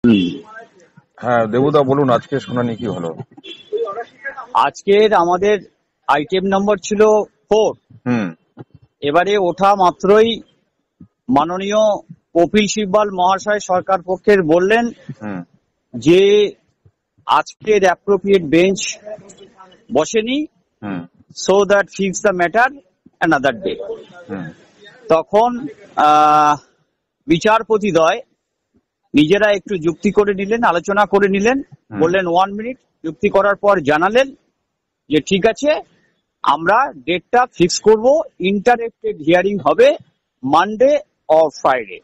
হুম। হ্যাঁ দেবুদা বলুন, আজকে শুনানি কি হলো? আজকের আমাদের আইটেম নম্বর ছিল 4। হুম এবারে ওঠা মাত্রই মাননীয় কপিল সিব্বল মহাশয় সরকার পক্ষের বললেন হুম যে আজকের অ্যাপ্রোপ্রিয়েট বেঞ্চ বসেনি, hmm so that fix the matter another day. হুম তখন বিচারপতিদ্বয় নিজেরা একটু যুক্তি করে নিলেন, আলোচনা করে নিলেন, হুম বললেন 1 মিনিট। যুক্তি করার পর জানালেন যে ঠিক আছে, আমরা ডেটটা ফিক্স করব, ইন্টারেক্টেড হিয়ারিং হবে মানডে অর ফ্রাইডে।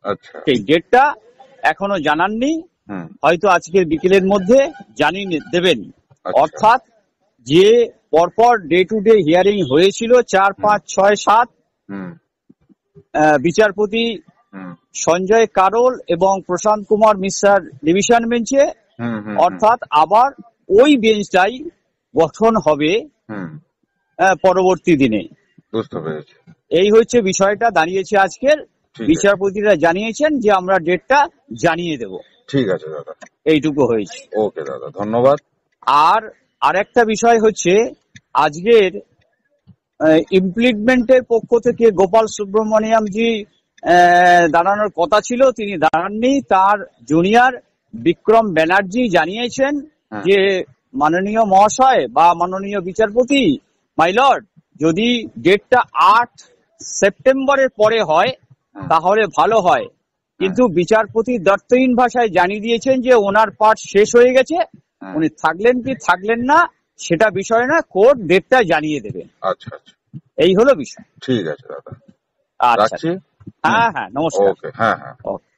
আচ্ছা। সেই ডেটটা এখনো জানাননি, হুম হয়তো আজকের বিকেলের মধ্যে জানিয়ে দেবেন। আচ্ছা। অর্থাৎ যে পরপর ডে টু ডে হিয়ারিং হয়েছিল 4, 5, 6, 7 হুম বিচারপতি হুম সঞ্জয় কারোল এবং প্রশান্ত কুমার মিশ্রার ডিভিশন বেঞ্চে, হুম হুম অর্থাৎ আবার ওই বেঞ্চটাই গঠন হবে হুম পরবর্তী দিনে। বুঝতে পেরেছি। এই হচ্ছে বিষয়টা দাঁড়িয়েছে আজকের। ঠিক আছে, বিচারপতিরা জানিয়েছেন যে আমরা ডেটটা জানিয়ে দেব। ঠিক আছে দাদা। এইটুকু হয়েছে। ওকে দাদা, ধন্যবাদ। আর আরেকটা বিষয় হচ্ছে, আজকের ইমপ্লিমেন্টের পক্ষ থেকে গোপাল সুব্রমণিয়াম জি দাঁড়ানোর কথা ছিল, তিনি দাঁড়াননি। তার জুনিয়র বিক্রম ব্যানার্জি জানিয়েছেন হ্যাঁ যে মাননীয় মহাশয় বা মাননীয় বিচারপতি, মাই লর্ড, যদি ডেটটা 8 সেপ্টেম্বরের পরে হয় হ্যাঁ তাহলে ভালো হয়। কিন্তু বিচারপতি দর্থহীন ভাষায় জানিয়ে দিয়েছেন যে ওনার পাঠ শেষ হয়ে গেছে, হ্যাঁ। উনি থাকলেন কি থাকলেন না সেটা বিষয় না, কোর্ট ডেটটা জানিয়ে দেবে। আচ্ছা আচ্ছা, এই হলো বিষয়। ঠিক আছে দাদা, আচ্ছা, রাখছি। হ্যাঁ হ্যাঁ, নমস্কার। ওকে, হ্যাঁ হ্যাঁ। ওকে।